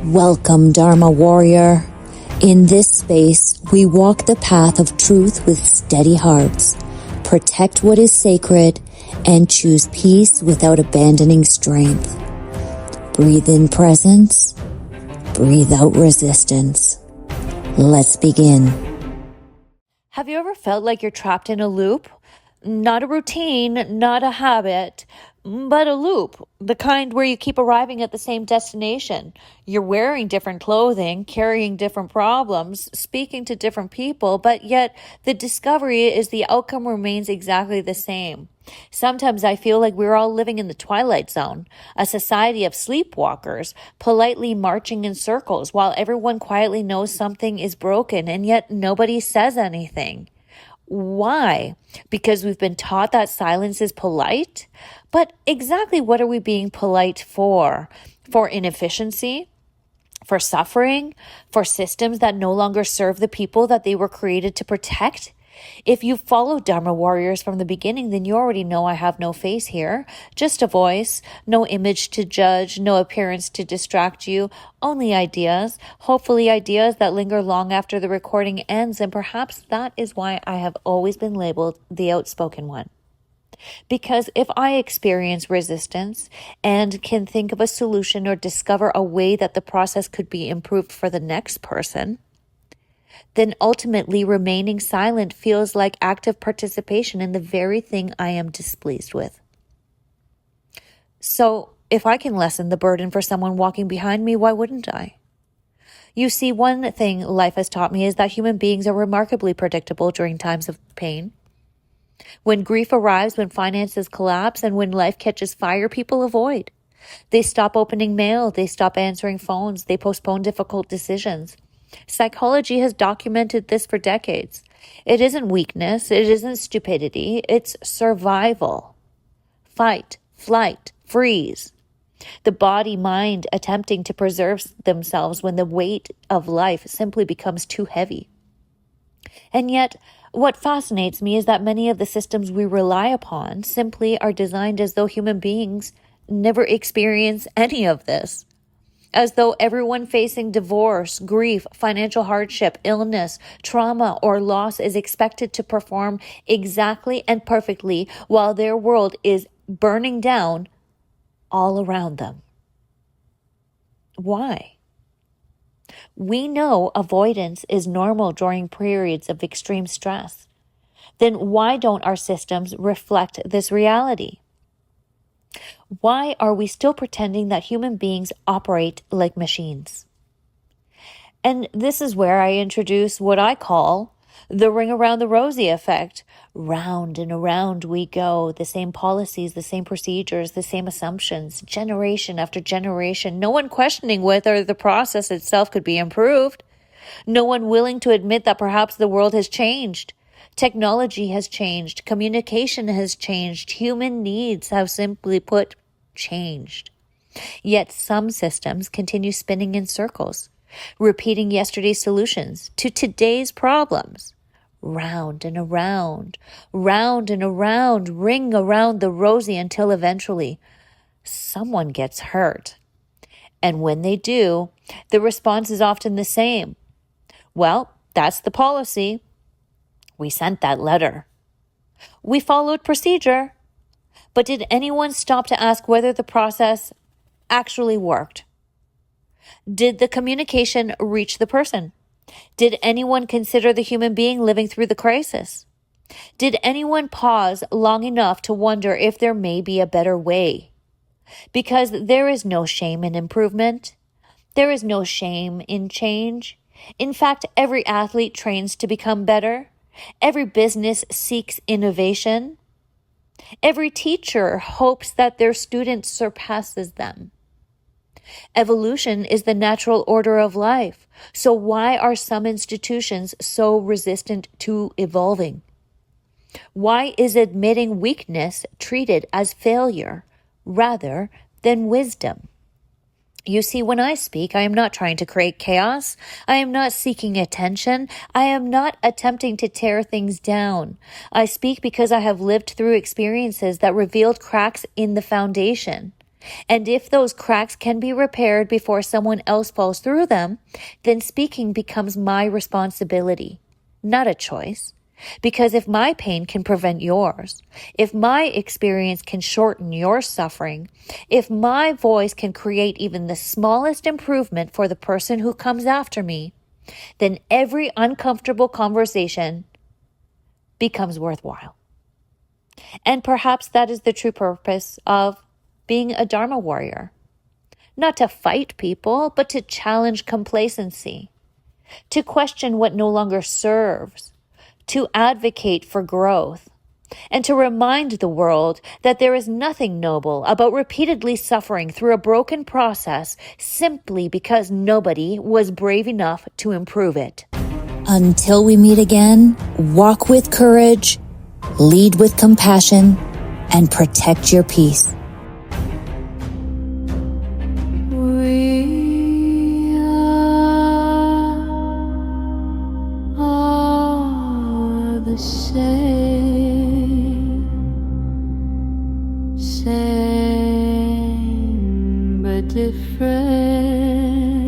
Welcome, Dharma Warrior. In this space, we walk the path of truth with steady hearts, protect what is sacred, and choose peace without abandoning strength. Breathe in presence, breathe out resistance. Let's begin. Have you ever felt like you're trapped in a loop? Not a routine, not a habit, but a loop. The kind where you keep arriving at the same destination. You're wearing different clothing, carrying different problems, speaking to different people, but yet the discovery is the outcome remains exactly the same. Sometimes I feel like we're all living in the twilight zone, a society of sleepwalkers, politely marching in circles while everyone quietly knows something is broken and yet nobody says anything. Why? Because we've been taught that silence is polite? But exactly what are we being polite for? For inefficiency? For suffering? For systems that no longer serve the people that they were created to protect? If you follow Dharma Warriors from the beginning, then you already know I have no face here, just a voice, no image to judge, no appearance to distract you, only ideas, hopefully ideas that linger long after the recording ends, and perhaps that is why I have always been labeled the outspoken one. Because if I experience resistance and can think of a solution or discover a way that the process could be improved for the next person, then ultimately remaining silent feels like active participation in the very thing I am displeased with. So if I can lessen the burden for someone walking behind me, why wouldn't I? You see, one thing life has taught me is that human beings are remarkably predictable during times of pain. When grief arrives, when finances collapse, and when life catches fire, people avoid. They stop opening mail, they stop answering phones, they postpone difficult decisions. Psychology has documented this for decades. It isn't weakness, it isn't stupidity, it's survival. Fight, flight, freeze. The body-mind attempting to preserve themselves when the weight of life simply becomes too heavy. And yet, what fascinates me is that many of the systems we rely upon simply are designed as though human beings never experience any of this. As though everyone facing divorce, grief, financial hardship, illness, trauma, or loss is expected to perform exactly and perfectly while their world is burning down all around them. Why? We know avoidance is normal during periods of extreme stress. Then why don't our systems reflect this reality? Why are we still pretending that human beings operate like machines? And this is where I introduce what I call the ring around the rosy effect. Round and around we go, the same policies, the same procedures, the same assumptions, generation after generation, no one questioning whether the process itself could be improved. No one willing to admit that perhaps the world has changed. Technology has changed. Communication has changed. Human needs have simply put changed. Yet some systems continue spinning in circles, repeating yesterday's solutions to today's problems. Round and around, ring around the rosy until eventually someone gets hurt. And when they do, the response is often the same. Well, that's the policy. We sent that letter. We followed procedure. But did anyone stop to ask whether the process actually worked? Did the communication reach the person? Did anyone consider the human being living through the crisis? Did anyone pause long enough to wonder if there may be a better way? Because there is no shame in improvement. There is no shame in change. In fact, every athlete trains to become better. Every business seeks innovation. Every teacher hopes that their student surpasses them. Evolution is the natural order of life. So why are some institutions so resistant to evolving? Why is admitting weakness treated as failure rather than wisdom? You see, when I speak, I am not trying to create chaos. I am not seeking attention. I am not attempting to tear things down. I speak because I have lived through experiences that revealed cracks in the foundation. And if those cracks can be repaired before someone else falls through them, then speaking becomes my responsibility, not a choice. Because if my pain can prevent yours, if my experience can shorten your suffering, if my voice can create even the smallest improvement for the person who comes after me, then every uncomfortable conversation becomes worthwhile. And perhaps that is the true purpose of being a Dharma warrior. Not to fight people, but to challenge complacency, to question what no longer serves, to advocate for growth, and to remind the world that there is nothing noble about repeatedly suffering through a broken process simply because nobody was brave enough to improve it. Until we meet again, walk with courage, lead with compassion, and protect your peace. We are the same but different.